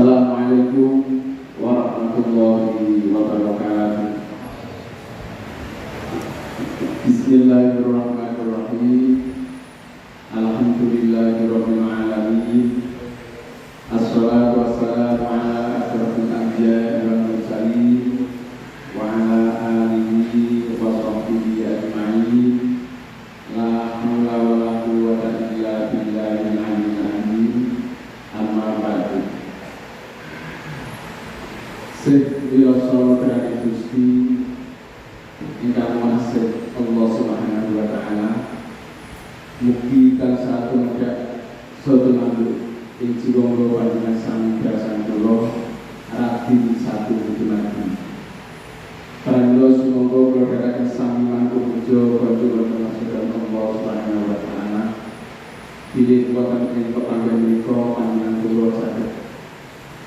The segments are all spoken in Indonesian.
Assalamualaikum warahmatullahi wabarakatuh. Bismillahirrahmanirrahim. Alhamdulillahirabbil alamin. Assalatu wassalamu ala asyrofil anbiya'i wal mursalin wa ala alihi wa sahbihi ajma'in. La haula wala quwwata illa billahil aliyyil azim. Amma ba'du. Sehingga dari Gusti ingkang masih Allah Subhanahu wa taala mugi tansah tumedhak sedaya ing jiwa panjenengan sami biasan kula radi satu hubungan. Pramila sumangga kula dherekaken sami mangku puja kanjeng Allah Subhanahu wa taala. Bilih wonten ing pepanggen menika panjenengan kula saged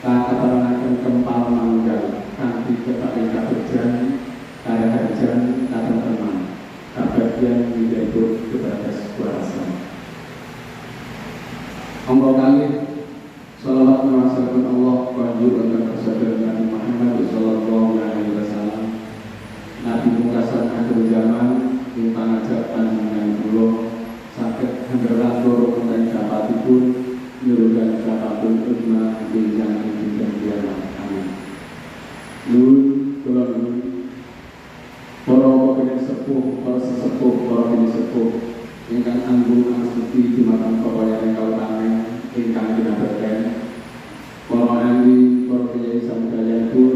kakataran kempal manggal kanthi keparing kabejan karaharjan katenteman kabagyan widayah kebagas kuasa. Angka kali salawat mewasalkan Allah kanjeng Rasul Nabi Muhammad sallallahu alaihi wasallam, Nabi mungkasan akhir zaman ing pangajak panjenengan kula saged henderang loro meneh dapatipun nyurugan dapatipun ujma ing jangan dinten kiamat. Amin. Nun kula nun para bapak sepuh, para sesepuh, para bini sepuh ingkang anggung angsuti dumateng Bapak yang kalih ingkang dinabarkan, para ahli, para kiai samudayanipun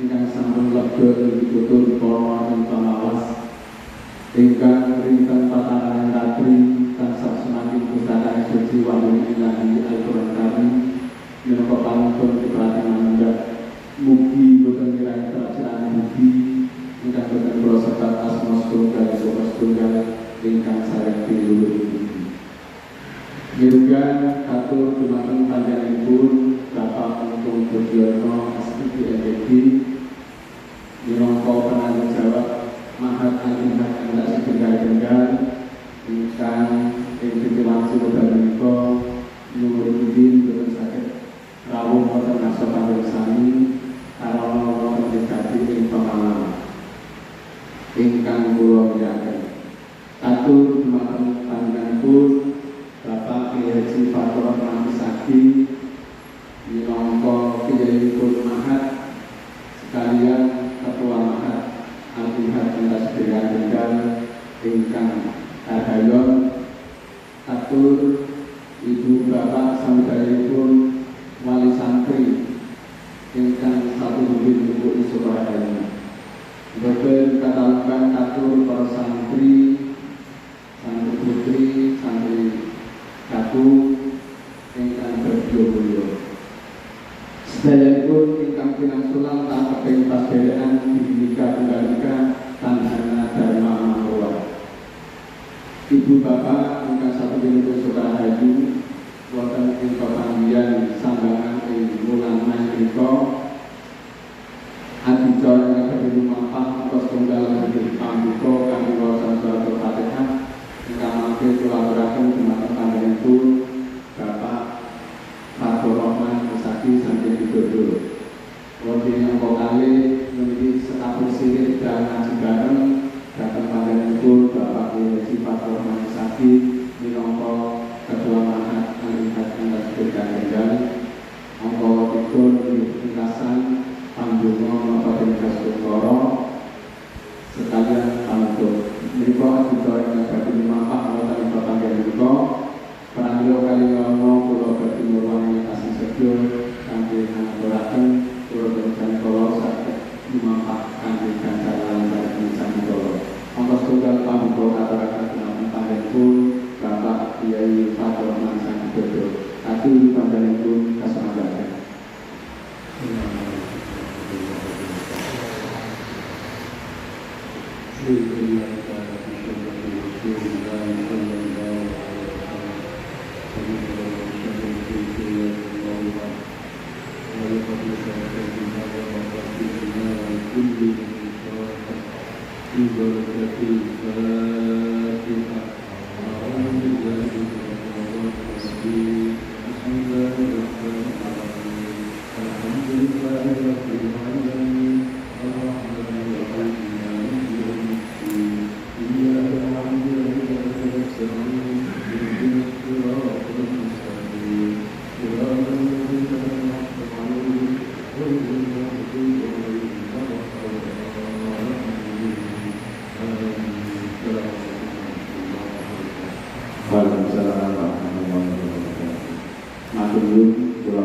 ingkang sampun lega ing pitutur para ingkang mawas ingkang rinten tatanan ratri tansah semakin pustaka suci wahyu ilahi Al-Qur'an Karim minangka panuntun keperhatian manunggal. Mugi boten kirang kerajaan mugi ingkang boten kula sebat asma setunggal ingkang sareng piluhur iki. Ngirugan atur dumateng panjenenganipun Bapak Untung Budiono SPPMD minangka penanggung jawab Mahat Al-Hikmah Anda Sedenggal ingkang ing pintu wekdal menika nuwun boten saged rawuh wonten nasa panjenengan karana wonten dikati ing pamalang ingkang kula mulyakaken. Atur dumateng panjenenganipun Bapak Kiai Haji Fatur Rahman Sakti minangka kiyaipun Mahat sekalian Ketua Mahat Al-Hikmah Anda Sedenggal ingkang kadhayon. Atur Ibu Bapak samudayanipun wali santri ingkang satu bumi ibu Isobaraya. Boten katalungkan atur para santri, santri putri, santri kaku ingkang berbio-bio. Sedayanipun ingkang pinangsulan tanpa pengipas deraan Bhinneka Tunggal Ika Tanhana Dharma Mahwa. Ibu Bapak ingkang satu bumi saudara haji wonten ing pepanggihan sambangan ing wulan Mei menika adicara ingkang lumampah atas tunggal hadis pambuka kanthi wawasan surat Al-Fatihah ingkang mangke kula aturaken dumateng panjenenganipun Bapak Fatur Rahman Sakti saking Widodo. Wonten angka kalih menika setapur sirih dan ngaji bareng dhateng panjenenganipun Bapak Haji Fatur Rahman Sakti minangka Ketua Mahat Al-Hikmah Anda Sedenggal. Angka tiga pungkasan panjungo napa dening Sukoro sekalian panutup menika adicara ingkang badhe lumampah wonten ing pepanggihan menika pramila kali nyono kula badhe nyuwun asih sedya kanthi ngaturaken kula panjenengan kula saged lumampah kanthi ganjaran lan sampun. Angka setunggal pambuka aturaken dumateng panjenenganipun Bapak Kiai Fatur Rahman Sakti. Atur panjenenganipun kasampaian.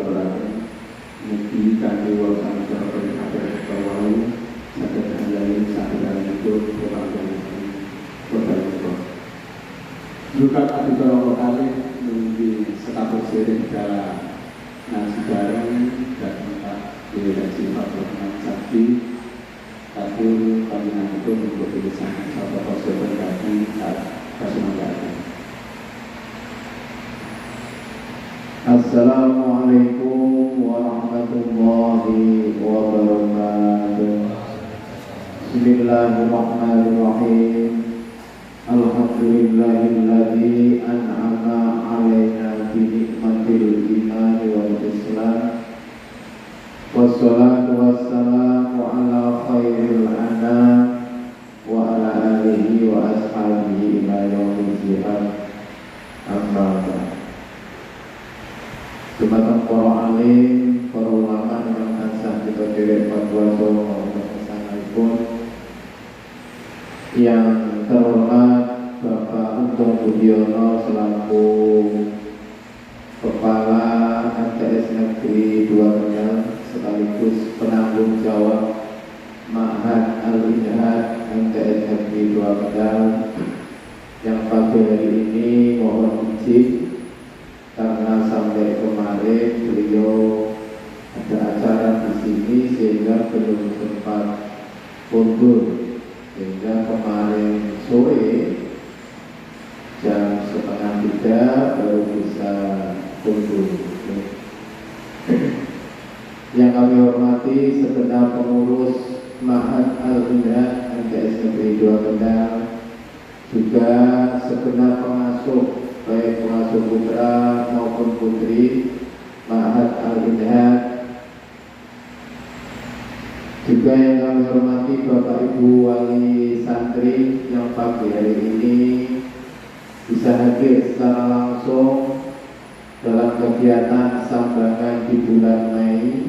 aturaken mugi kanthi wawasan sampun kabeh kawau saged anjali saderengipun kepanjenengan kodha. Juga beberapa kali menjadi status serika nasi bareng dan tempat direksi Fakultas Sakti tapi panjenengan itu untuk tulisan satu proses berganti kasih. Assalamualaikum warahmatullahi wabarakatuh. Bismillahirrahmanirrahim. Alhamdulillahilladzi an'ama 'alaina bi nikmatil iman wal islam. Wassalatu wassalamu ala khairil anam wa ala alihi wa ashabihi ila yaumil qiyamah. Amma ba'd. Jumatan para alim, para ulama yang tansah kita derek fatwa saha kesanipun yang terhormat Bapak Untung Budiono selaku Kepala MTS Negeri 2 Kendal sekaligus penanggung jawab Ma'had Al-Inhad MTS Negeri 2 Kendal yang pada hari ini mohon izin karena sampai kemarin beliau ada acara di sini sehingga belum sempat mundur. Sehingga kemarin sore jam 2:30 baru bisa mundur. Yang kami hormati segenap pengurus Ma'had Al-Inhad MTS Negeri 2 Kendal, juga segenap pengasuh baik pengasuh putra maupun putri Ma'had Al-Inhad, juga yang kami hormati Bapak Ibu Wali Santri yang pagi hari ini bisa hadir secara langsung dalam kegiatan sambangan di bulan Mei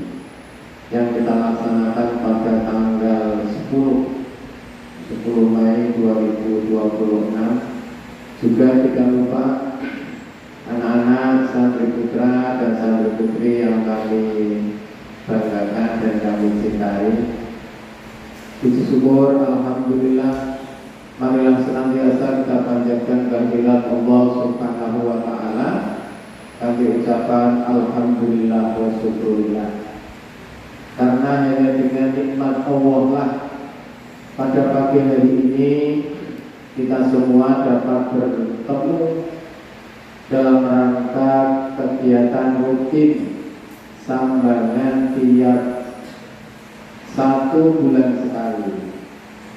yang kita laksanakan pada tanggal 10 Mei 2026. Juga tidak lupa anak-anak santri putra dan santri putri yang kami banggakan dan kami cintai. Puji syukur, alhamdulillah, marilah senantiasa kita panjatkan kehadirat Allah Subhanahu wa Ta'ala. Kami ucapan alhamdulillah wa syukurillah, karena hanya dengan nikmat Allah lah pada pagi hari ini kita semua dapat bertemu dalam rangka kegiatan rutin sambangan tiap 1 bulan sekali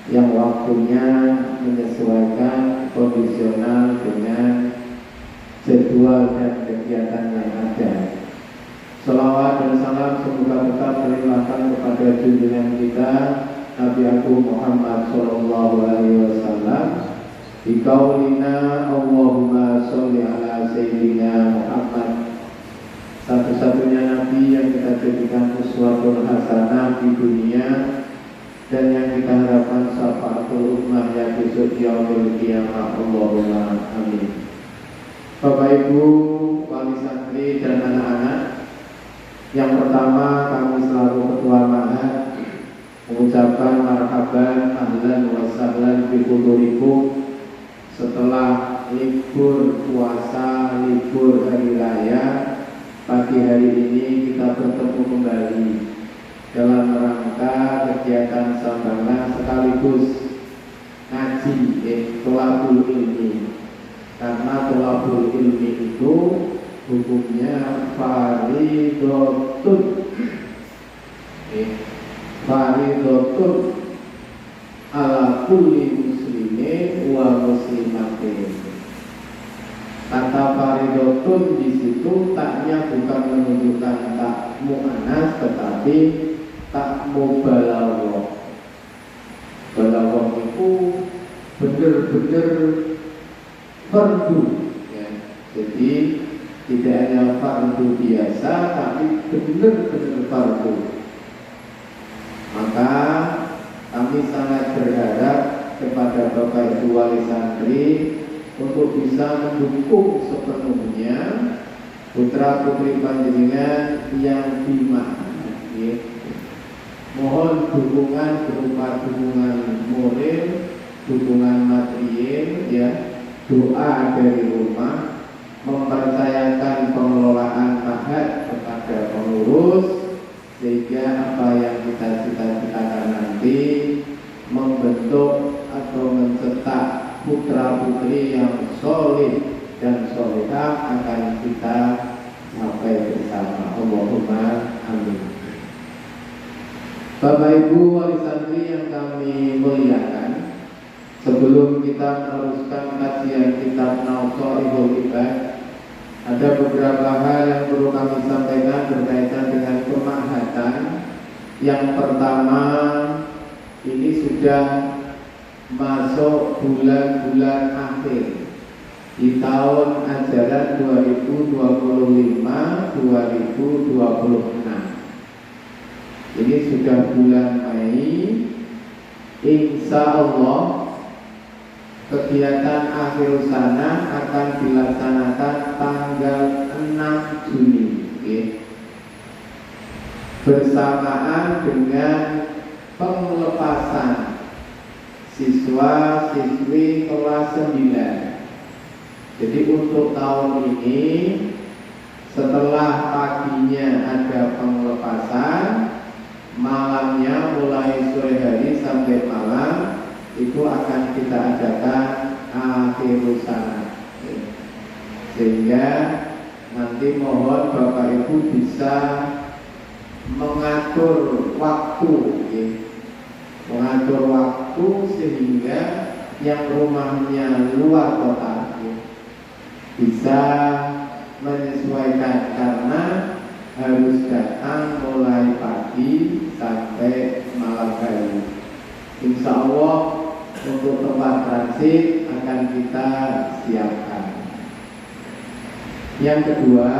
yang waktunya menyesuaikan kondisional dengan jadwal dan kegiatan yang ada. Shalawat dan salam semoga tetap terlimpahkan kepada junjungan kita Nabi Agung Muhammad Sallallahu Alaihi Wasallam. Di qaulina Allahumma sholli ala Sayyidina Muhammad, satu-satunya Nabi yang kita jadikan uswatun hasanah di dunia dan yang kita harapkan syafaatul ummah yang besok yaumil qiyamah. Allahumma amin. Bapak Ibu wali santri dan anak-anak, yang pertama kami selaku ketua Ma'had mengucapkan marhaban ahlan wa sahlan bi hudurikum. Setelah libur puasa, libur hari raya, pagi hari ini kita bertemu kembali dalam rangka kegiatan sambangan sekaligus ngaji tholabul ilmi. Karena tholabul ilmi itu hukumnya faridotun, faridotun ala kulli muslimin wa muslimatin. Kata faridotun di situ taknya bukan menunjukkan tak mu'anas tetapi tak mubalaghah. Balaghah itu benar-benar fardu ya. Jadi tidak hanya fardu biasa tapi benar-benar fardu. Maka kami sangat berharap kepada Bapak Ibu Wali Santri untuk bisa mendukung sepenuhnya putra putri panjenengan yang dimaafkan. Mohon dukungan berupa dukungan moral, dukungan material, ya, doa dari rumah, mempercayakan pengelolaan mahat kepada pengurus, sehingga apa yang kita cita-citakan nanti membentuk atau mencetak putra putri yang solid dan solehah akan kita sampai bersama. Allahumma amin. Bapak Ibu wali santri yang kami muliakan, sebelum kita meneruskan kajian kitab Nawairul Ibad, ada beberapa hal yang perlu kami sampaikan berkaitan dengan pemahatan. Yang pertama, ini sudah masuk bulan-bulan akhir di tahun ajaran 2025-2026. Ini sudah bulan Mei. Insya Allah kegiatan akhir sana akan dilaksanakan tanggal 6 Juni, bersamaan dengan pengelepasan siswa-siswi kelas 9. Jadi untuk tahun ini, setelah paginya ada pengelepasan, malamnya mulai sore hari sampai malam itu akan kita adakan akhir sana, sehingga nanti mohon Bapak Ibu bisa mengatur waktu, mengatur waktu sehingga yang rumahnya luar kota bisa menyesuaikan, karena harus datang mulai pagi sampai malam hari. Insya Allah untuk tempat transit akan kita siapkan. Yang kedua,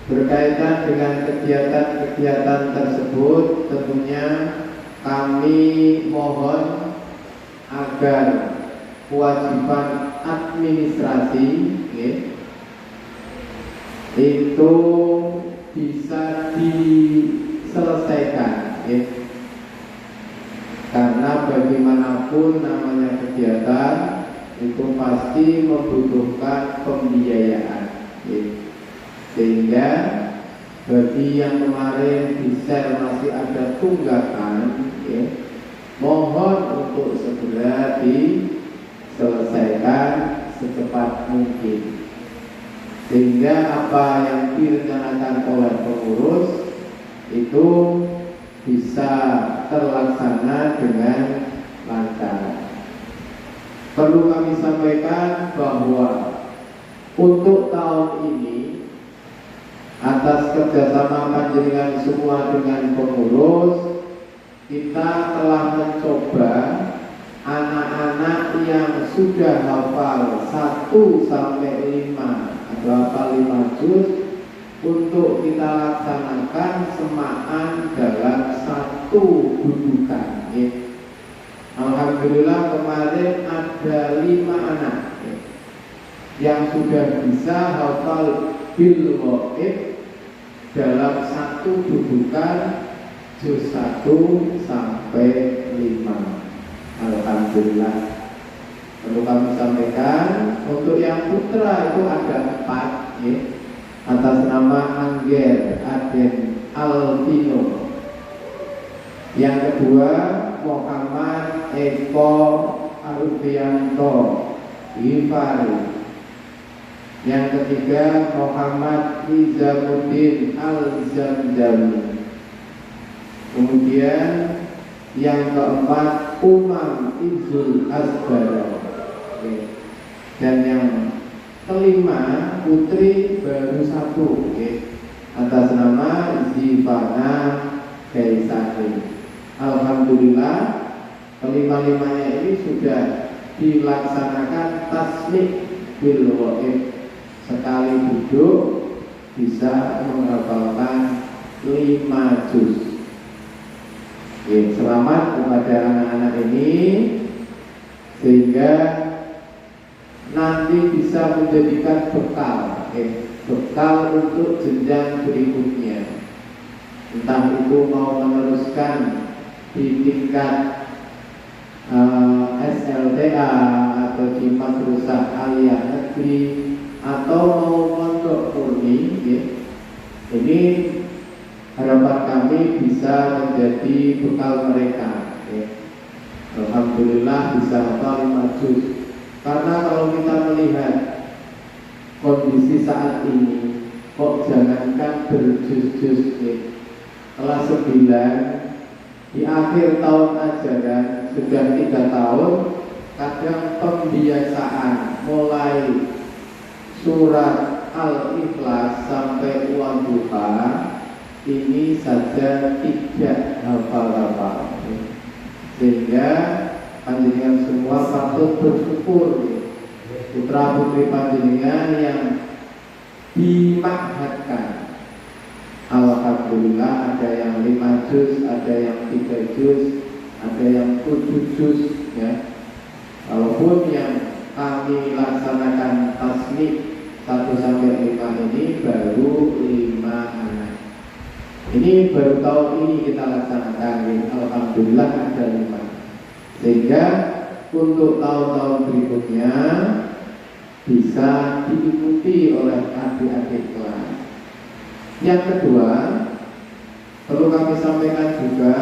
berkaitan dengan kegiatan-kegiatan tersebut, tentunya kami mohon agar kewajiban administrasi itu bisa diselesaikan, karena bagaimanapun namanya kegiatan itu pasti membutuhkan pembiayaan, sehingga bagi yang kemarin di share masih ada tunggakan, mohon untuk segera diselesaikan secepat mungkin, sehingga apa yang direncanakan oleh pengurus itu bisa terlaksana dengan lancar. Perlu kami sampaikan bahwa untuk tahun ini, atas kerjasama panjenengan semua dengan pengurus, kita telah mencoba anak-anak yang sudah hafal 1 sampai 5 atau hafal 5 juz untuk kita laksanakan semaan dalam satu dudukan. Alhamdulillah kemarin ada 5 anak yang sudah bisa hafal bil waqif dalam satu dudukan juz 1 sampai 5. Alhamdulillah. Perlu kami sampaikan, untuk yang putra itu ada 4, atas nama Angger Aden Alvino. Yang kedua Muhammad Eko Arfianto Hifari. Yang ketiga Muhammad Izamuddin Al-Zamzami. Kemudian yang keempat Umam Izul Asbara. Dan yang kelima putri baru 1, atas nama Zivana Kaisari. Alhamdulillah kelima-limanya ini sudah dilaksanakan tasmik bil waqif, sekali duduk bisa menghafalkan 5 juz. Selamat kepada anak-anak ini, sehingga nanti bisa menjadikan bekal bekal untuk jenjang berikutnya, entah itu mau meneruskan di tingkat SLTA atau di madrasah aliyah negeri atau mau mondok murni ya. Ini harapan kami bisa menjadi bekal mereka ya. Alhamdulillah bisa hafal 5 juz. Karena kalau kita melihat kondisi saat ini, kok jangankan berjuz-juz ya. Kelas 9 di akhir tahun ajaran sudah 3 tahun, kadang pembiasaan mulai surat Al-Ikhlas sampai Al-Duha ini saja tidak hafal-hafal, sehingga panjenengan semua patut bersyukur putra putri panjenengan yang dimakhatkan. Alhamdulillah ada yang 5 juz, ada yang 3 juz, ada yang 7 juz ya. Walaupun yang kami laksanakan tasmik 1 sampai 5 ini baru 5 anak. Ini baru tahun ini kita laksanakan ya. Alhamdulillah ada 5. Sehingga untuk tahun-tahun berikutnya bisa diikuti oleh adik-adik kelas. Yang kedua, perlu kami sampaikan juga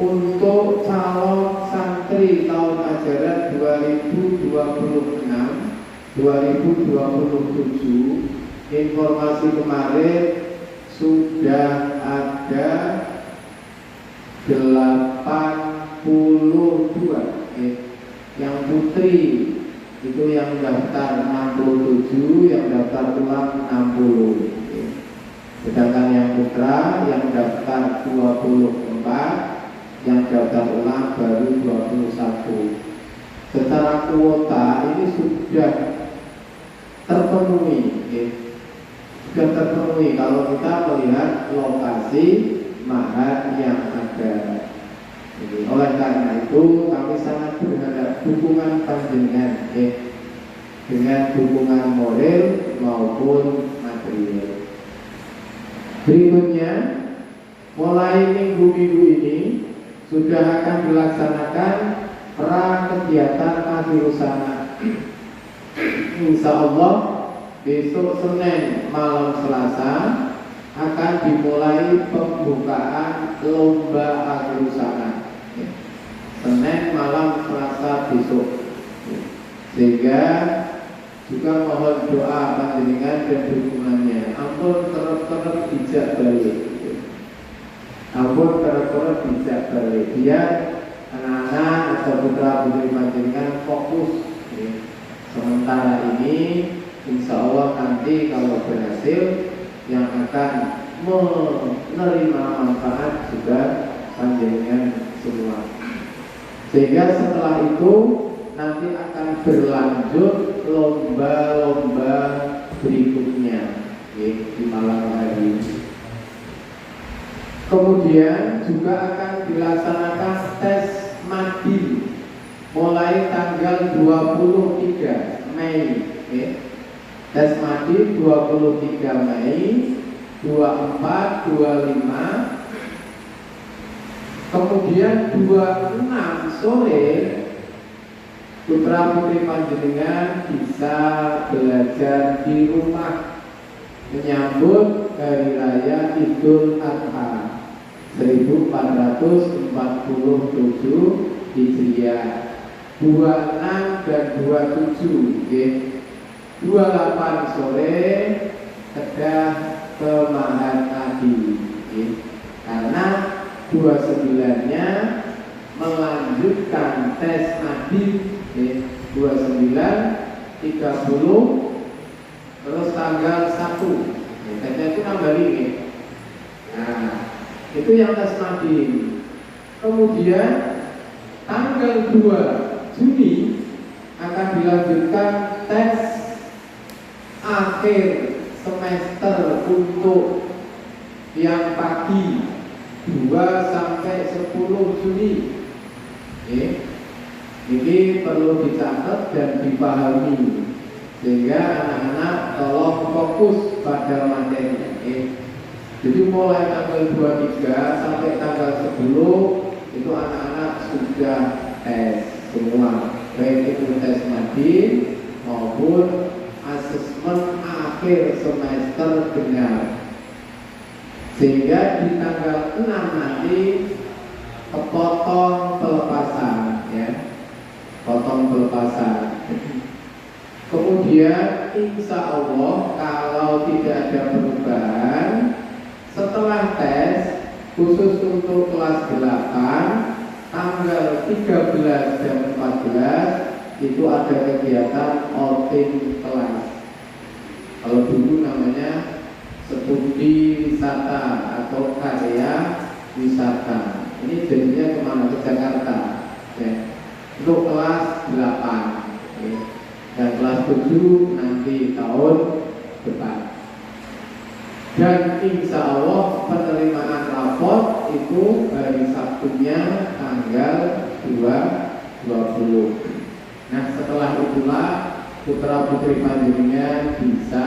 untuk calon santri tahun ajaran 2026-2027, informasi kemarin sudah ada 82 yang putri itu yang daftar 67, yang daftar ulang 60. Sedangkan yang putra yang daftar 24, yang daftar ulang baru 21. Secara kuota ini sudah terpenuhi ya. Sudah terpenuhi kalau kita melihat lokasi mahat yang ada. Jadi, oleh karena itu kami sangat berharap dukungan panjenengan ya, dengan dukungan moral maupun material. Berikutnya, mulai minggu-minggu ini sudah akan dilaksanakan kegiatan akhir sana. Insya Allah besok Senin malam Selasa akan dimulai pembukaan lomba akhir sana. Senin malam Selasa besok. Sehingga juga mohon doa panjenengan dan dukungannya. Ampun terus bijak balik. Ampun terus bijak balik. Biar anak-anak atau putra putri panjenengan fokus. Sementara ini, insya Allah nanti kalau berhasil, yang akan menerima manfaat juga panjenengan semua. Sehingga setelah itu nanti akan berlanjut lomba-lomba berikutnya di malam hari. Kemudian juga akan dilaksanakan tes madin mulai tanggal 23 Mei. Tes madin 23 Mei, 24, 25. Kemudian 26 sore putra putri panjenengan bisa belajar di rumah menyambut hari raya Idul Adha 1447 Hijriah. 26 dan 27 28 sore kedah ke Mahat Adi karena 29-nya melanjutkan tes Nadi 29, 30, terus tanggal 1. Tesnya itu nambah ini. Nah, itu yang tes Nadi. Kemudian tanggal 2 Juni akan dilanjutkan tes akhir semester untuk yang pagi 2 sampai 10 Juni. Ini perlu dicatat dan dipahami. Sehingga anak-anak tolong fokus pada materinya. Jadi mulai tanggal 23 sampai tanggal 10 itu anak-anak sudah tes semua, baik itu tes madin maupun asesmen akhir semester dengar. Sehingga di tanggal 6 nanti kepotong pelepasan, ya, potong pelepasan. Kemudian insya Allah kalau tidak ada perubahan setelah tes khusus untuk kelas 8 tanggal 13 dan 14 itu ada kegiatan outing kelas. Kalau dulu namanya studi wisata atau karya wisata. Ini jadinya kemana? Ke Jakarta, ya. Untuk kelas 8, ya. Dan kelas 7 nanti tahun depan. Dan insya Allah penerimaan raport itu hari Sabtunya tanggal 20. Nah setelah itulah putra putri panjenengan bisa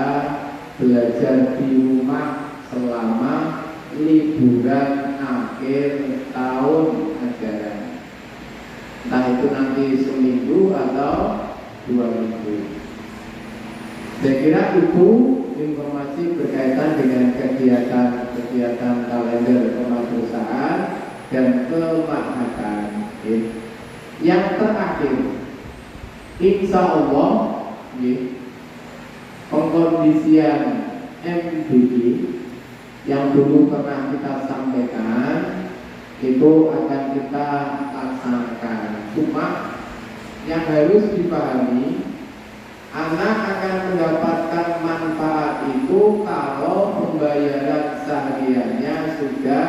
belajar di rumah selama liburan akhir tahun ajaran. Entah itu nanti seminggu atau 2 minggu. Saya kira itu informasi berkaitan dengan kegiatan kalender kemadrasahan dan kemahatan. Yang terakhir, insya Allah, pengkondisian MDG yang dulu pernah kita sampaikan itu akan kita laksanakan. Cuma yang harus dipahami, anak akan mendapatkan manfaat itu kalau pembayaran sehariannya sudah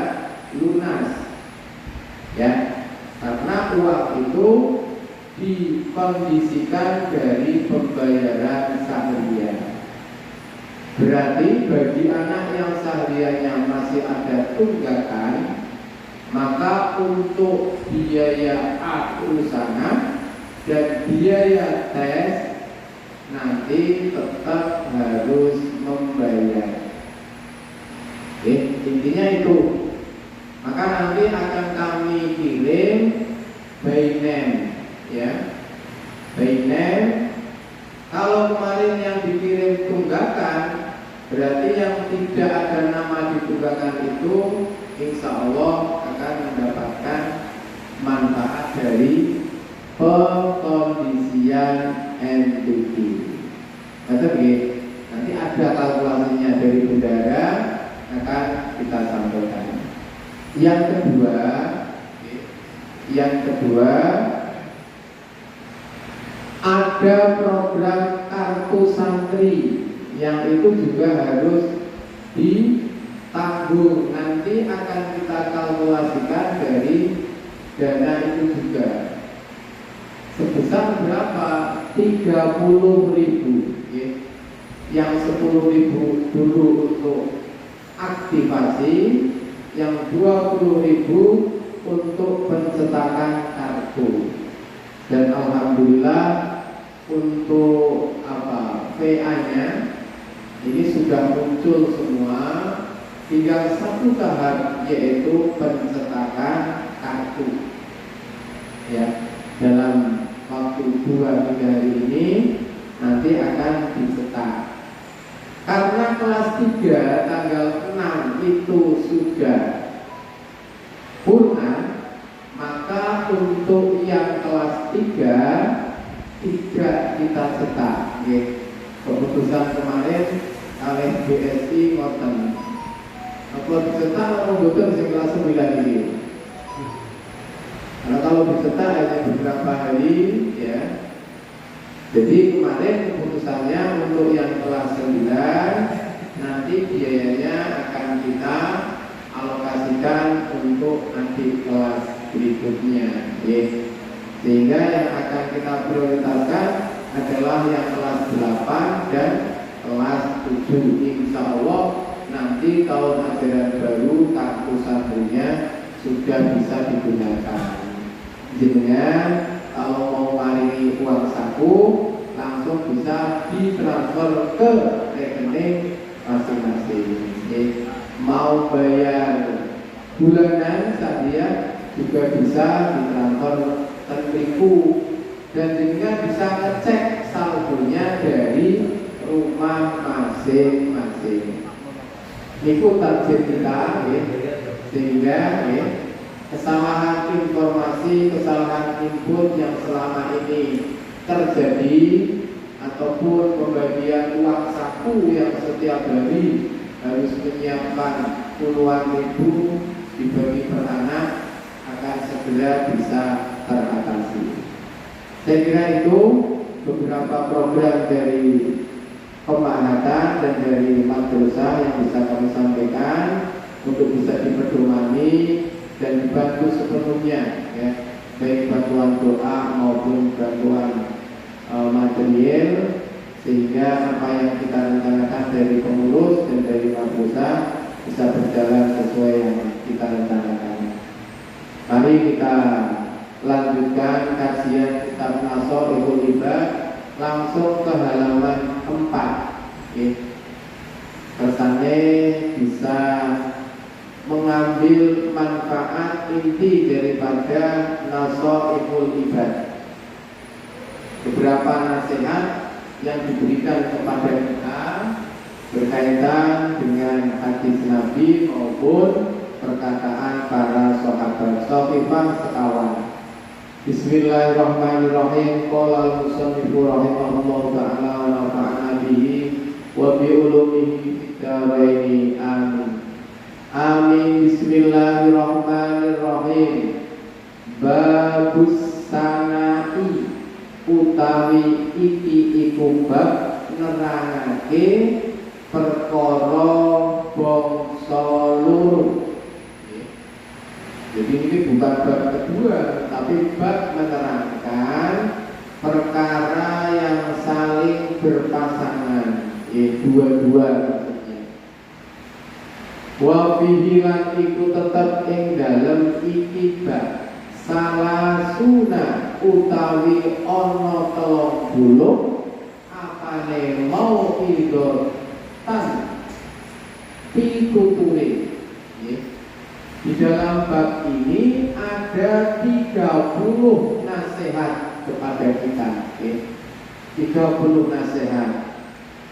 lunas, ya, karena uang itu dikondisikan dari pembayaran seharian. Berarti bagi anak yang sehariannya masih ada tunggakan, maka untuk biaya usaha dan biaya tes nanti tetap harus membayar. Intinya itu. Maka nanti akan kami kirim by name, ya. By name. Kalau kemarin yang dikirim tunggakan, berarti yang tidak ada nama di tunggakan itu insya Allah akan mendapatkan manfaat dari pengkondisian NTT. Nanti ada kalkulasinya dari bendara akan kita sampaikan. Yang kedua, ada program kartu santri yang itu juga harus ditanggung. Nanti akan kita kalkulasikan dari dana itu juga. Sebesar berapa? 30.000, ya. Yang 10.000 dulu untuk aktivasi, yang 20.000 untuk pencetakan kartu. Dan alhamdulillah untuk VA-nya ini sudah muncul semua, tinggal satu tahap yaitu pencetakan kartu, ya. Dalam waktu 2-3 hari ini nanti akan dicetak. Karena kelas 3 tanggal 6 itu sudah purna, maka untuk yang kelas 3 tidak kita cetak. Keputusan kemarin oleh BSI ngoten. Kalau dicetak orang boten sing kelas 9 ini. Nah, kalau dicetak hanya beberapa hari, ya. Jadi kemarin keputusannya untuk yang kelas 9 nanti biayanya akan kita alokasikan untuk nanti kelas berikutnya, ya. Sehingga yang akan kita prioritaskan adalah yang kelas 8 dan kelas 7. Insya Allah nanti tahun ajaran baru kartu santrinya sudah bisa digunakan. Jenengan kalau mau paringi uang saku langsung bisa ditransfer ke rekening masing-masing. Mau bayar bulanan saja juga bisa ditransfer terliku, dan juga bisa ngecek saldonya dari rumah masing-masing. Niku target kita, sehingga kesalahan informasi, kesalahan input yang selama ini terjadi ataupun pembagian uang saku yang setiap hari harus menyiapkan puluhan ribu dibagi per anak akan segera bisa teratasi. Saya kira itu beberapa program dari pemahatan dan dari madrasah yang bisa kami sampaikan untuk bisa dipedomani dan dibantu sepenuhnya, ya, baik bantuan doa maupun bantuan material, sehingga apa yang kita rencanakan dari pengurus dan dari madrasah bisa berjalan sesuai yang kita rencanakan. Mari kita lanjutkan kajian kitab Nasoihul Ibad langsung ke halaman 4. Kesannya bisa mengambil manfaat inti daripada Nasoihul Ibad. Beberapa nasihat yang diberikan kepada kita berkaitan dengan hadis Nabi maupun perkataan para sahabat. Sofifah sekawan. Bismillahirrahmanirrahim. Qala al-musannifu rahimahullahu ta'ala wa nafa'ana bihi wa bi ulumihi fid dharaini amin. Amin. Bismillahirrahmanirrahim. Babus sanai utawi iki iku bab nerangake perkara bangsa loro. Jadi ini bukan bab kedua, tapi bab menerangkan perkara yang saling berpasangan, dua-dua maksudnya. Wa fihi lan iku tetep ing dalem iki bab salah sunah utawi ana 30 apane mau pidor tan pituture. Di dalam bab ini ada 30 nasihat kepada kita, 30 nasihat.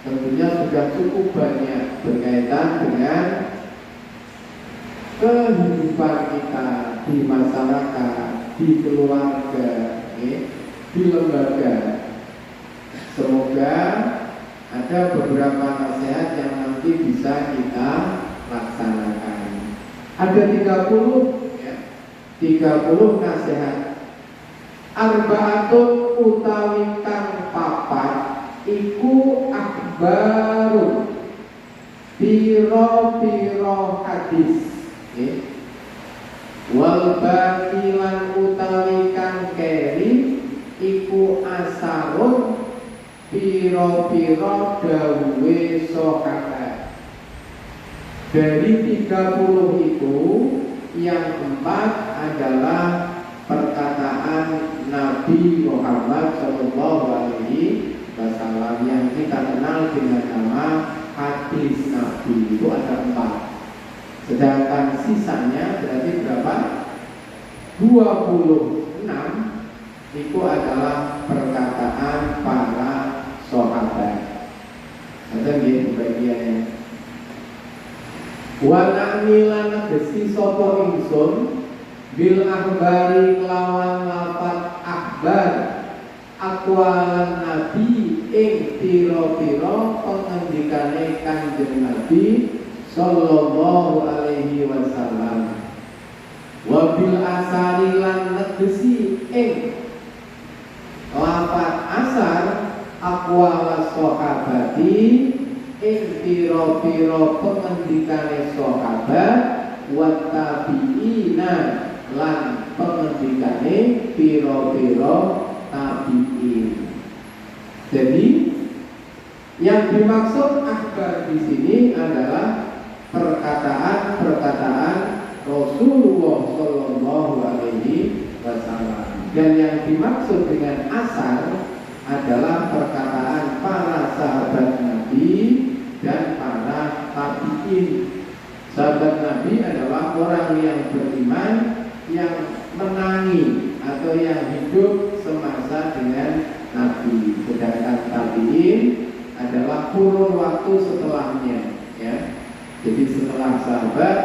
Tentunya sudah cukup banyak berkaitan dengan kehidupan kita di masyarakat, di keluarga, di lembaga. Semoga ada beberapa nasihat yang nanti bisa kita laksanakan. Ada 30 nasihat. Arbaatun utawi kang papat iku akbarun piro-piro hadis. Wal bakilan utawi kang keri iku asarun piro-piro dawuhe sahabat. Dari 30 itu yang 4 adalah perkataan Nabi Muhammad SAW yang kita kenal dengan nama hadis Nabi. Itu ada 4. Sedangkan sisanya berarti berapa? 26 itu adalah perkataan para sahabat. Ada di bagiannya. Wa na'milan besi sapa ingsun bil akhbari lawan lafaz akhbar aqwalan nabi ing pira-pira pangendikane Kanjeng Nabi sallallahu alaihi wasallam. Wa bil asari lan negesi ing lafaz asar aqwal sahabati ing piro-piro pengendikane sahabat wa tabi'ina lan pengendikane piro-piro tabi'in. Jadi yang dimaksud akhbar di sini adalah perkataan-perkataan Rasulullah Shallallahu Alaihi Wasallam, dan yang dimaksud dengan asar adalah perkataan tabi'in. Sahabat Nabi adalah orang yang beriman, yang menangi atau yang hidup semasa dengan Nabi. Sedangkan tabi'in adalah kurun waktu setelahnya, ya. Jadi setelah sahabat,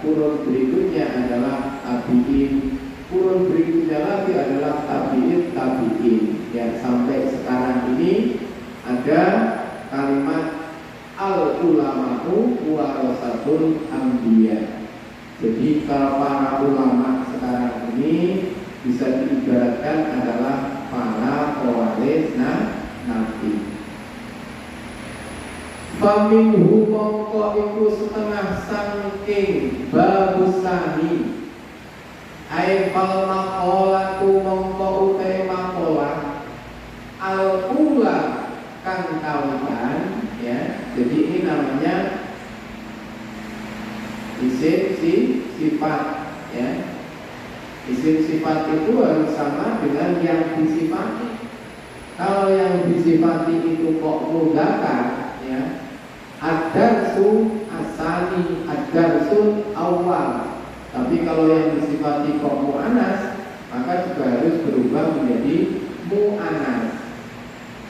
kurun berikutnya adalah tabi'in, kurun berikutnya lagi adalah tabi'in, ya. Sampai sekarang ini ada kalimat al-ulama'u warasatul anbiya. Jadi kalau para ulama sekarang ini bisa diibaratkan adalah para pewaris Nabi. Faminhu mongko iku setengah sangking babusani ai fal maqalatu mongko utai maqalah al-ula kang kawitan, ya. Jadi ini namanya isim sifat, ya. Isim sifat itu harus sama dengan yang disifati. Kalau yang disifati itu kok mudzakkar, ya, ad-darsu asani, ad-darsul awal. Tapi kalau yang disifati kok mu'annas, maka juga harus berubah menjadi mu'annas.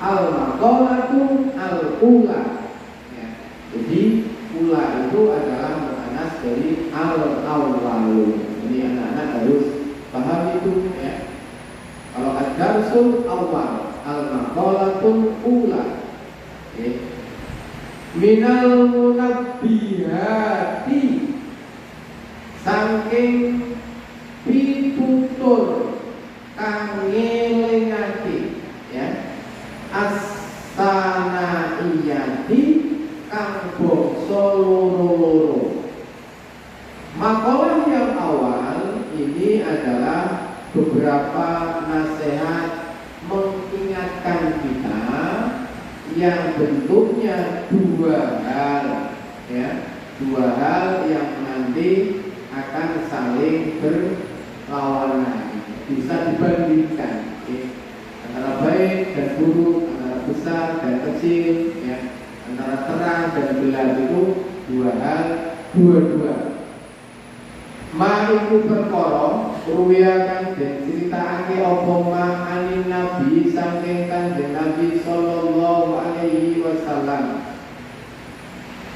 Al-maqalatu al-ula, ya. Jadi ula itu adalah mu'annas dari al-awwalu. Jadi anak-anak harus paham itu, ya. Kalau ad-darsul awal, al-maqalatul ula, ya. Minal munabbihati, saking pitutur kang ngelingake, ya. Astana iyati kang bangsa loro-loro. Makalah yang awal ini adalah beberapa nasihat mengingatkan kita yang bentuknya dua hal, ya, dua hal yang nanti akan saling berlawanan, bisa dibandingkan, ya. Antara baik dan buruk, antara besar dan kecil, ya, antara terang dan gelap itu dua hal, dua-dua. Ma'iku perkara ruwiyakan dan critakake apa ma'anin Nabi saking Kanjeng Nabi sallallahu alaihi wasallam.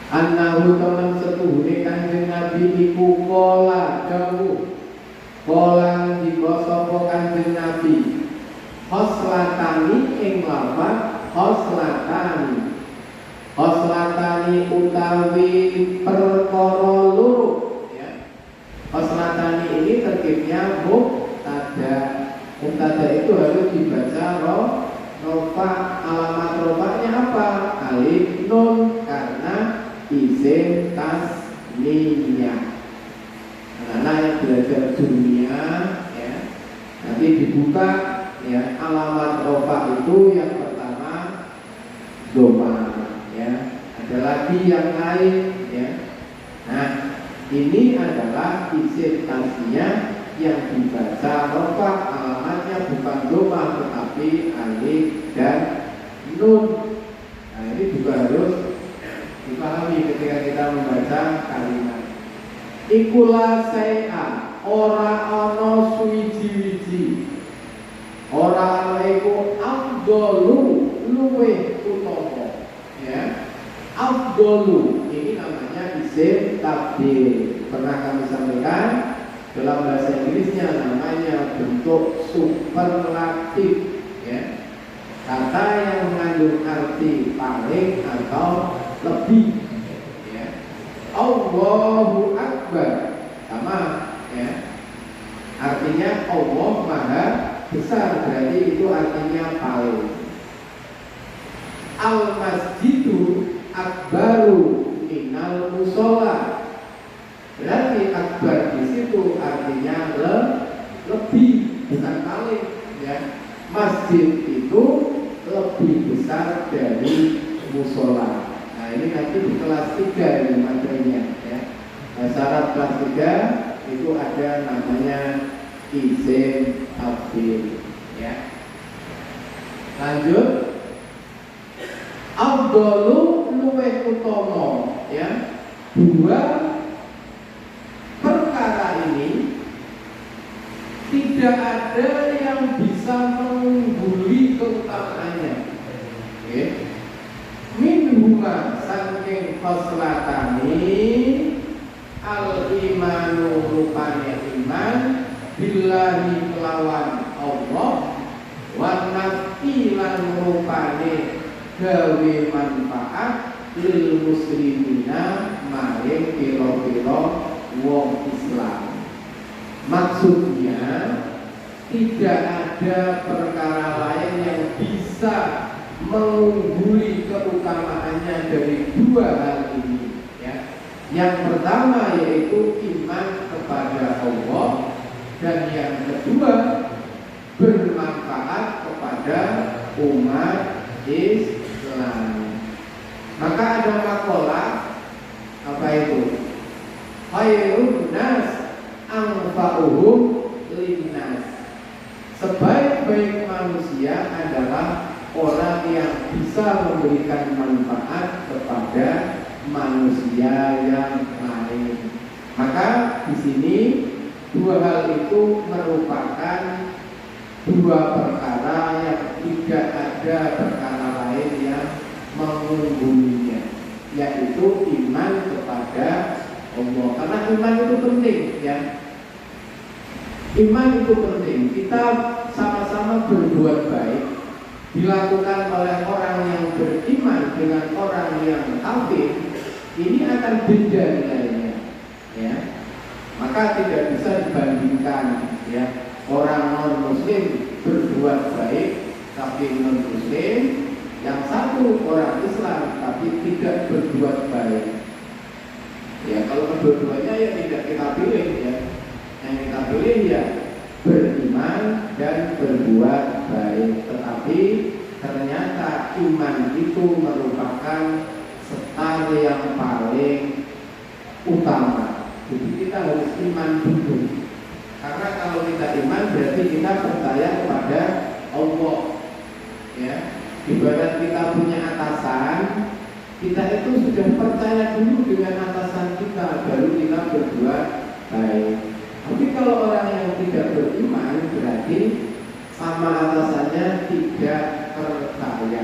Annahu teman setuhune Kanjeng Nabi iku qala dawuh. Qala ndika sapa Kanjeng Nabi, khoslatani ing lafaz khoslatani. Khoslatani utawi perkara loro. Khoslatani ini tertibnya mubtada. Mubtada itu harus dibaca rofa. Alamat rofanya apa? Alif nun, karena isim tasniyah. Anak-anak yang belajar dunia, ya, nanti dibuka, ya, alamat rofa itu yang pertama doma, ya. Ada lagi yang lain, ya. Nah, ini adalah isim tasniyah yang dibaca rofa, alamatnya bukan doma tetapi alif dan nun. Nah, ini juga harus dipahami ketika kita membaca kalimat. Ikulah saya ora ono suwiji-wiji, ora ana iku afdalu luweh utama, ya. Afdalu ini namanya isim tabdil. Pernah kami sampaikan dalam bahasa Inggrisnya namanya bentuk superlatif, ya. Kata yang mengandung arti paling atau lebih, ya. Allahu Akbar sama, ya. Artinya Allah Maha Besar, berarti itu artinya paling. Al-masjidu akbaru minal musola, berarti akbar di situ artinya lebih, bukan paling, ya. Masjid itu lebih besar dari musola. Nah, ini nanti di kelas 3 ini materinya, ya. Syarat kelas 3 itu ada namanya isim tabdil, ya. Lanjut. Afdalu luweh utama, ya. Dua perkara ini tidak ada yang bisa mengungguli keutamaannya. Minhuma saking khoslatani al-imanu rupane iman billahi kelawan Allah wa nafsi lan rupane gawe manfaat lil muslimina maring pira-pira wong Islam. Maksudnya tidak ada perkara lain yang bisa mengungguli keutamaannya dari dua hal ini, ya. Yang pertama yaitu iman kepada Allah, dan yang kedua bermanfaat kepada umat Islam. Maka ada makalah apa itu? Khairun nas anfa'uhum linnas. Sebaik-baik manusia adalah orang yang bisa memberikan manfaat kepada manusia yang lain. Maka di sini dua hal itu merupakan dua perkara yang tidak ada perkara lain yang mengunggulinya, yaitu iman kepada Allah. Karena iman itu penting, ya. Iman itu penting. Kita sama-sama berbuat baik dilakukan oleh orang yang beriman dengan orang yang kafir, ini akan beda nilainya, ya. Maka tidak bisa dibandingkan, ya. Orang non muslim berbuat baik tapi non muslim, yang satu orang Islam tapi tidak berbuat baik. Ya, kalau kedua-duanya ya tidak kita pilih, ya. Yang kita pilih ya beriman dan berbuat baik. Tetapi ternyata iman itu merupakan setar yang paling utama. Jadi kita harus iman dulu. Karena kalau kita iman berarti kita percaya kepada Allah, ya. Ibarat kita punya atasan, kita itu sudah percaya dulu dengan atasan kita, baru kita berbuat baik. Tapi kalau orang yang tidak beriman berarti sama atasannya tidak percaya,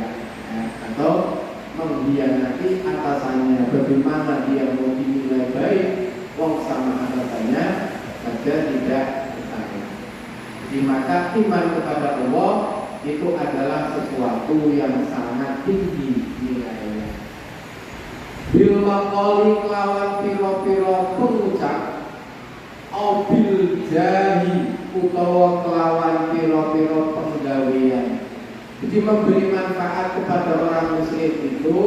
ya, atau mengkhianati atasannya. Bagaimana dia mau dinilai baik, wong sama atasannya saja tidak percaya. Jadi maka iman kepada Allah itu adalah sesuatu yang sangat tinggi nilainya. Bil maqali lawan piro-piro pengucap, bil jahi utawa kelawan piro-piro penggawean. Jadi memberi manfaat kepada orang muslim itu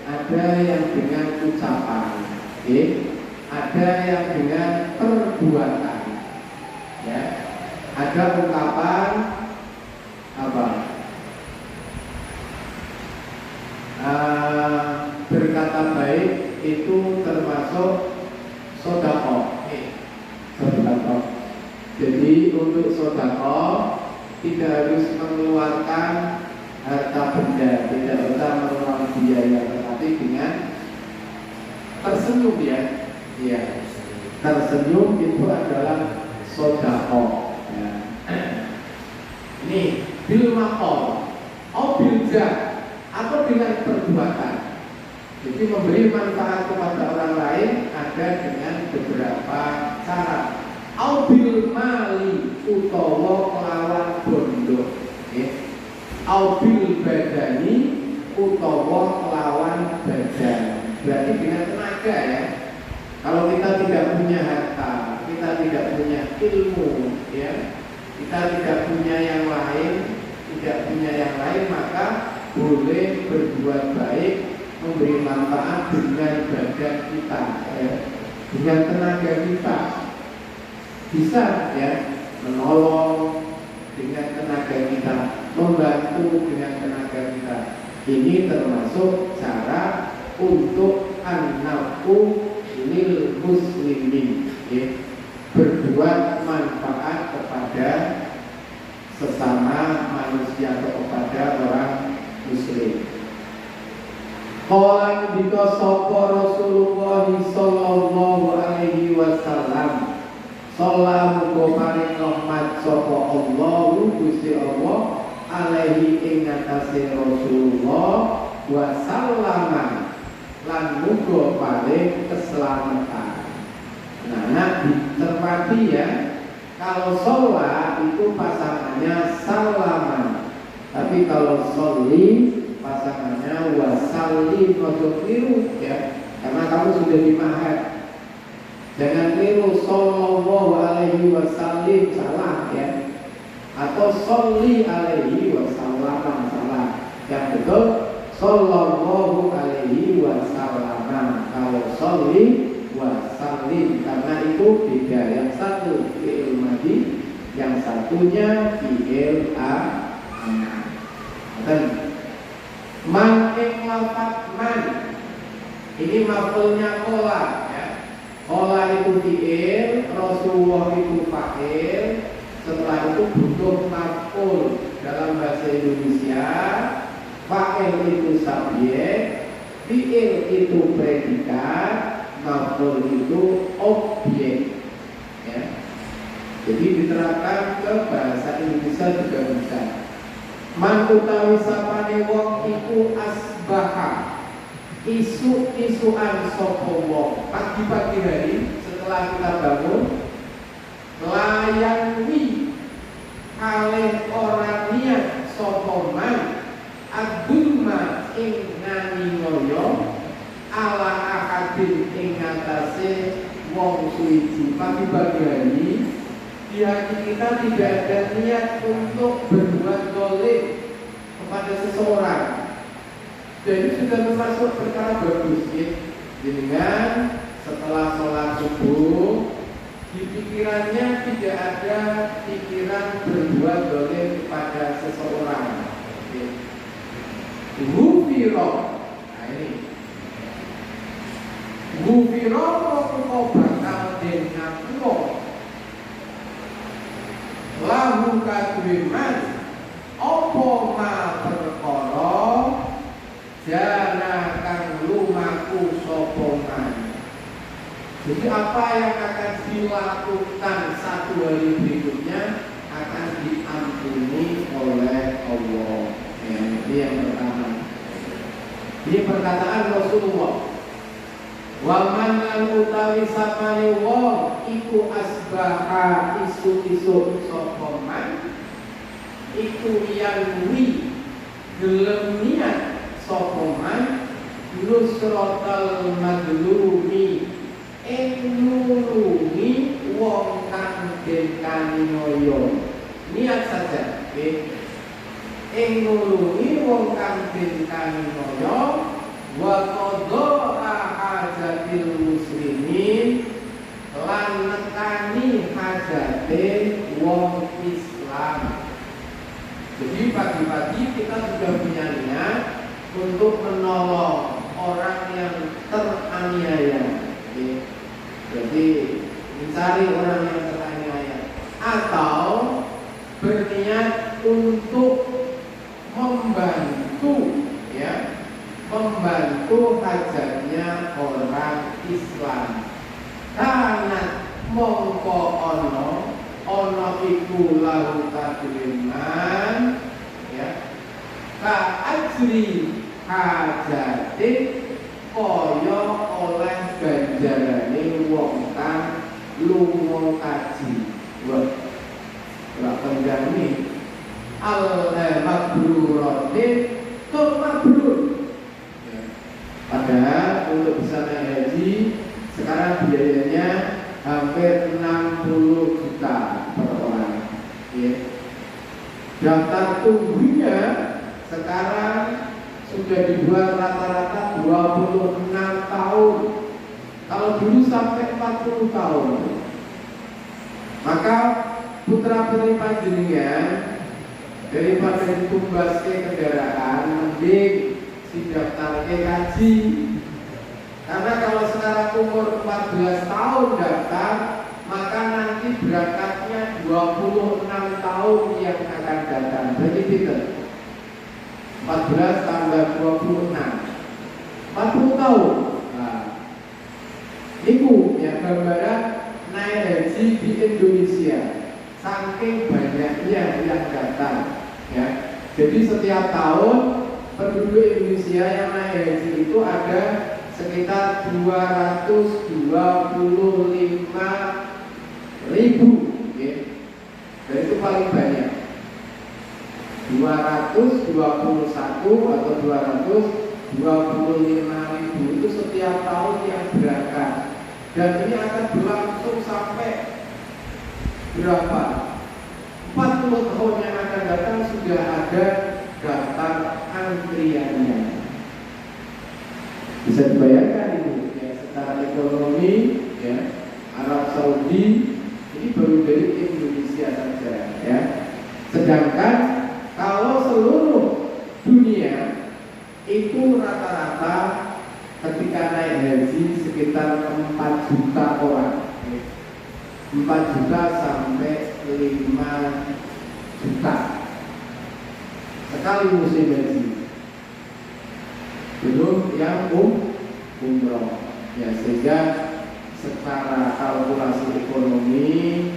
ada yang dengan ucapan, ada yang dengan perbuatan, ya. Ada ungkapan apa? Berkata baik itu termasuk sedekah. Sedekah. Jadi untuk sedekah tidak harus mengeluarkan harta benda, tidak usah mengeluarkan biaya, tetapi dengan tersenyum, ya. Ya. Tersenyum itu adalah sedekah. Ya. Ini bil maqal, bil jah, atau dengan perbuatan. Jadi memberi manfaat kepada orang lain ada dengan beberapa cara. Bil mali utawa kelawan bondo, bil badani utawa kelawan badan. Berarti dengan tenaga, ya. Kalau kita tidak punya harta, kita tidak punya ilmu, ya, kita tidak punya yang lain, maka boleh berbuat baik, memberi manfaat dengan badan kita, ya, dengan tenaga kita. Bisa, ya, menolong dengan tenaga kita, membantu dengan tenaga kita. Ini termasuk cara untuk an-nafu lil muslimin, ya, berbuat manfaat kepada sesama manusia atau kepada orang muslim. Qala bika sapa Rasulullah sallallahu alaihi wasallam. Sallallahu paring rahmat sapa Allah Gusti Allah alaihi ing atase Rasulullah wa sallama lan muga paring keselamatan. Nah, dicermati ya. Kalau sholat itu pasangannya salaman, tapi kalau sholli pasangannya wasallim. Ojo keliru ya, karena kamu sudah dimahad. Jangan keliru sallallahu alaihi wasallim salah ya, atau sholli alaihi wasallam salah. Yang betul sallallahu alaihi wasallam. Kalau sholli wasallim, karena itu beda. Yang satu fi'il madhi, yang satunya fi'il amr. Dan man ing lafaz man ini maf'ulnya qala ya. Qala itu fi'il, Rasulullah itu fa'il. Setelah itu butuh maf'ul dalam bahasa Indonesia. Fa'il itu subjek, fi'il itu predikat, maf'ul itu objek ya. Jadi diterapkan ke bahasa Indonesia juga bisa. Man utawi sapane wong iku asbaha isu-isuan sapa wong pagi-pagi hari setelah kita bangun layani kalih ora niat sapa man aguma ing nani ngoyo ala akadin ing atase wong suci. Pagi-pagi hari di hati kita tidak ada niat untuk berbuat dolim kepada seseorang. Jadi sudah termasuk perkara bagus ya. Dengan setelah sholat subuh di pikirannya tidak ada pikiran berbuat dolim kepada seseorang. Gufiro, nah ini Gufiro kok bakal den ngapura lahu kadwiman opo ma perkara jana kang lumaku sopo man. Jadi apa yang akan dilakukan satu hari berikutnya akan diampuni oleh Allah. Ini yang pertama. Ini perkataan Rasulullah. Wa man lan utawi sapane wong iku asbaha isu-isu sapa man iku yang gelem niat sapa man nusratal madlumi ing nulungi wong kang den kaniaya. Niat saja nggih. Ing nulungi wong kang den kaniaya wa qadha hajatil muslimin lan nekani hajate wong Islam. Jadi pagi-pagi kita sudah punya niat untuk menolong orang yang teraniaya. Jadi mencari orang yang teraniaya atau berniat untuk membantu ya, membantu hajatnya orang Islam. Karena mongko ono iku lahu kadriman ya, ka ajri hajate kaya oleh ganjarane wong kang lunga kaji. Wah, ora kendani al-mabruratin tur mabrur. Padahal untuk bisa naik haji sekarang biayanya hampir 60 juta per orang ya. Daftar tunggunya sekarang sudah dibuat rata-rata 26 tahun. Kalau dulu sampai 40 tahun. Maka putra-putri panjenengan daripada ditumbaske kendaraan mending daftar haji. Karena kalau sekarang umur 14 tahun daftar, maka nanti berangkatnya 26 tahun yang akan datang. Berarti tidak 14 tambah 26 40 tahun. Nah, itu ya gambaran naik haji di Indonesia. Saking banyaknya yang datang, ya. Jadi setiap tahun penduduk Indonesia yang naik haji itu ada sekitar 225.000, ya. Dan itu paling banyak. 221 atau 225.000 itu setiap tahun yang berangkat. Dan ini akan berlangsung sampai berapa? 40 tahun yang akan datang sudah ada daftar antriannya. Bisa dibayangkan ini ya, secara ekonomi ya, Arab Saudi ini baru dari Indonesia saja ya. Sedangkan kalau seluruh dunia itu rata-rata ketika naik haji sekitar 4 juta orang, 4 juta sampai 5 juta sekali musim haji. Belum yang umroh ya, sehingga secara kalkulasi ekonomi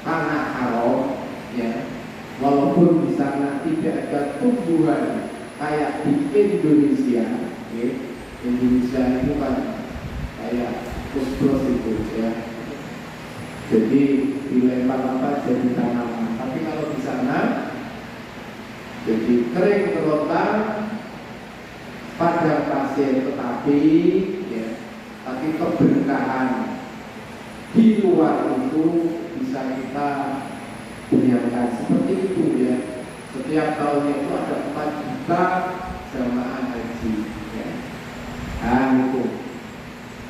tanah haram ya, walaupun di sana tidak ada tumbuhan kayak di Indonesia ya. Indonesia itu kan kayak pusbros itu ya, jadi dilempar apa jadi tanaman. Tapi kalau di sana jadi kering kerontang, padang pasir tetapi ya, tapi keberkahan di luar itu bisa kita bayangkan seperti itu ya. Setiap tahunnya itu ada 4 juta jamaah haji ya. Nah itu.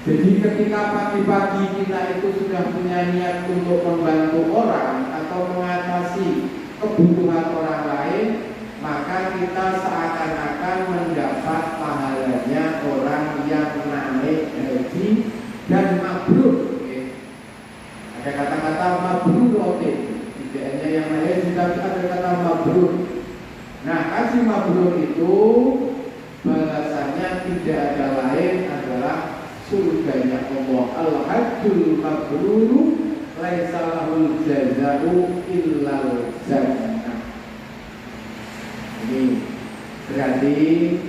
Jadi ketika pagi-pagi kita itu sudah punya niat untuk membantu orang atau mengatasi kebutuhan orang lain, maka kita seakan-akan mendapat pahalanya orang yang naik haji dan mabrur. Ada kata-kata mabrur, tidak hanya yang naik haji tapi ada kata mabrur. Nah, haji mabrur itu bahasanya tidak ada lain adalah surganya Allah. Al-hajjul mabruru laisa lahul jazau illal jannah. Ini berarti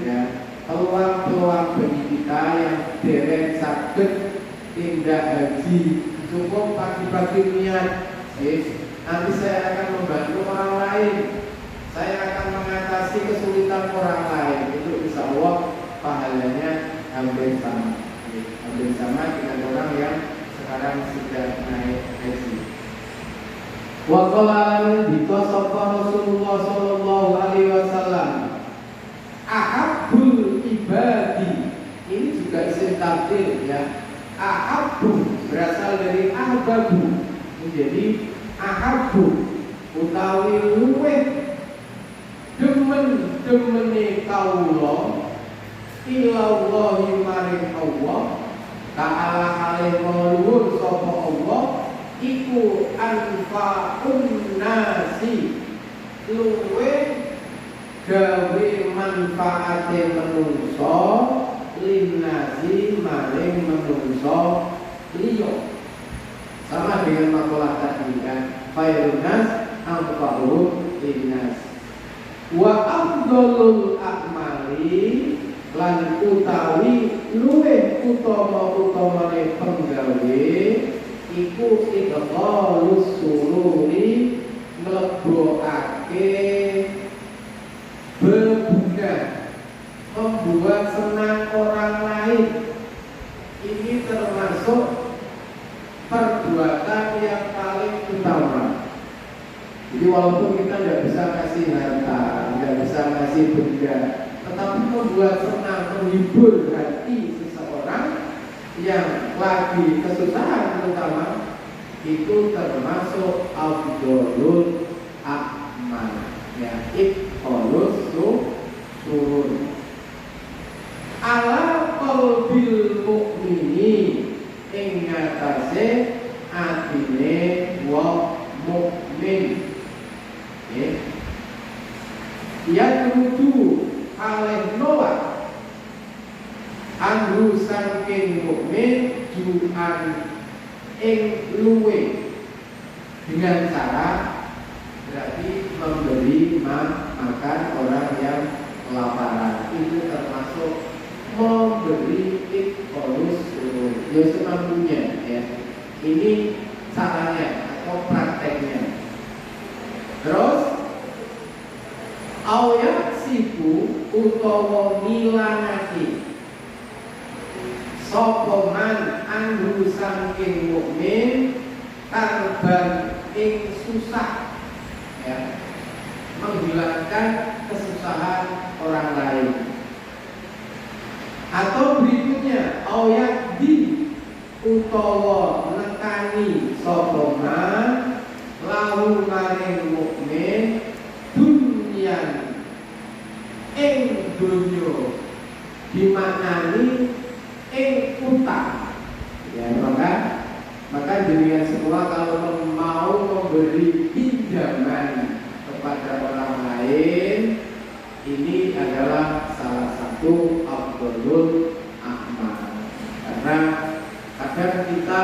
ya, peluang-peluang bagi kita yang derek sakit tindak haji cukup pagi-pagi niat, nanti saya akan membantu orang lain, saya akan mengatasi kesulitan orang lain. Itu insya Allah pahalanya hampir sama dengan orang yang sekarang sudah naik haji. Wa qala dikasaba Rasulullah sallallahu alaihi wasallam, ahabbul ibadi, ini juga isim tafsir ya. Ahabbu berasal dari ahbabu menjadi ahabbu, utawi luweh demen-demene kawula ilallahi maring Allah ta'ala alaihi wa sapa Allah iku anfa'un nasi, luwe gawe manfaate menungso linnasi maring menungso liya. Sama dengan makalah tadi kan, khairun nas anfa'un linnas. Wa afdhalul a'mali, lan utawi luwih utama-utamane penggawe iku idghalus sururi, nglebokake bebungah, membuat senang orang lain. Ini termasuk perbuatan yang paling utama. Jadi walaupun kita tidak bisa kasih harta, tidak bisa kasih benda, tetapi membuat senang, menghibur hati seseorang yang lagi kesusahan terutama, itu termasuk afdhalul a'mal ya, iqhalus surur ala qalbil mu'mini, ing ngatasé atine wong mukmin. Ya tuju kalih nolak anhu saking mukmin ju'an ing luwe, dengan cara berarti memberi makan orang yang kelaparan. Itu termasuk memberi ikhlas ya semampunya ya. Ini caranya atau prakteknya. Terus awyak siku utawa milanake sapa man anhu saking mukmin karban ing susah ya, menghilangkan kesusahan orang lain. Atau berikutnya awyak di utawa nekani sapa man lahu maring mukmin dunyan ing dunya dimaknani ing utang ya. Maka jenengan semua kalau mau memberi pinjaman kepada orang lain, ini adalah salah satu afdhalul a'mal. Karena kadang kita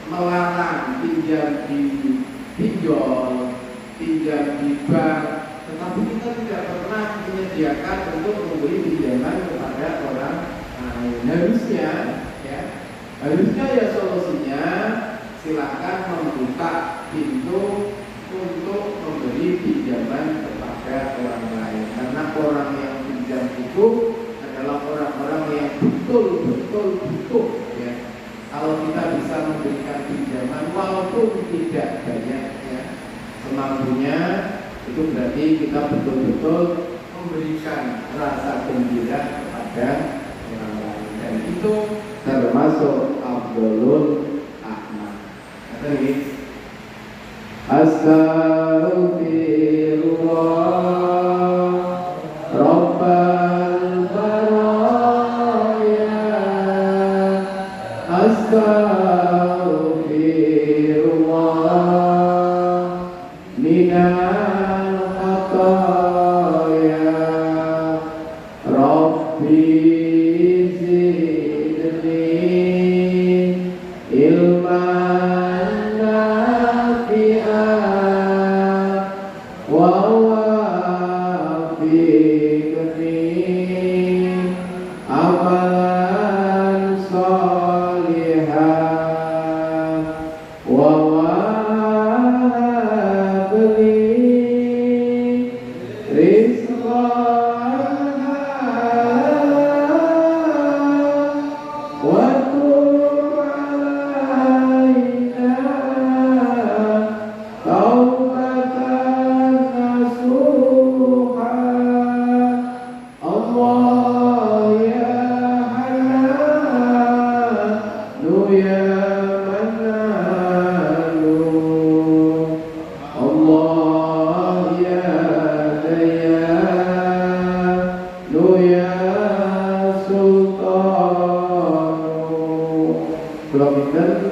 melarang pinjam di pinjol, pinjam di bank, tetapi kita tidak pernah menyediakan untuk memberi pinjaman kepada orang lain. Harusnya ya solusinya silakan membuka pintu untuk memberi pinjaman kepada orang lain. Karena orang yang pinjam itu adalah orang-orang yang betul-betul butuh ya. Kalau kita bisa memberikan pinjaman walaupun tidak banyak ya, semampunya, itu berarti kita betul-betul memberikan rasa gembira kepada orang lain, dan itu termasuk afdhalul a'mal. Kata ini astaghfirullah rabbal baraya astaghfirullah minal khataya rabbi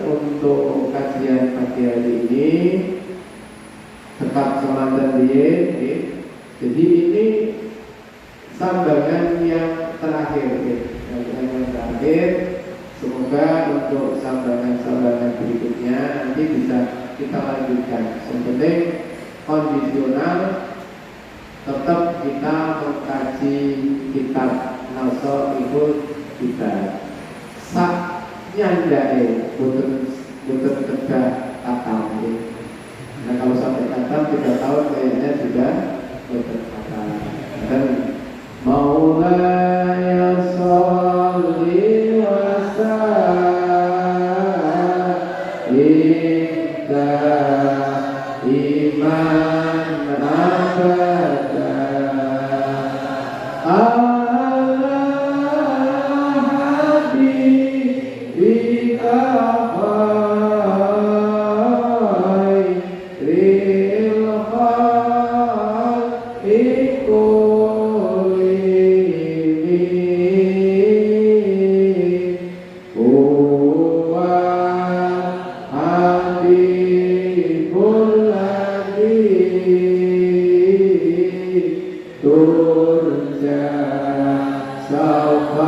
untuk kajian pagi hari ini tetap semangat dia. Jadi ini sambangan yang terakhir semoga untuk sambangan berikutnya nanti bisa kita lanjutkan. Sebenarnya kondisional tetap kita mengkaji kitab Nasaihul Kitab sak nyandai butuh kerja katam. Nah kalau sampai katam 3 tahun kayaknya sudah butuh katam. Dan Maulaya sholli wa sallim iman abada ala habibika khairil khalqi turja sauka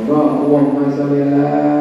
Allahumma sholli ala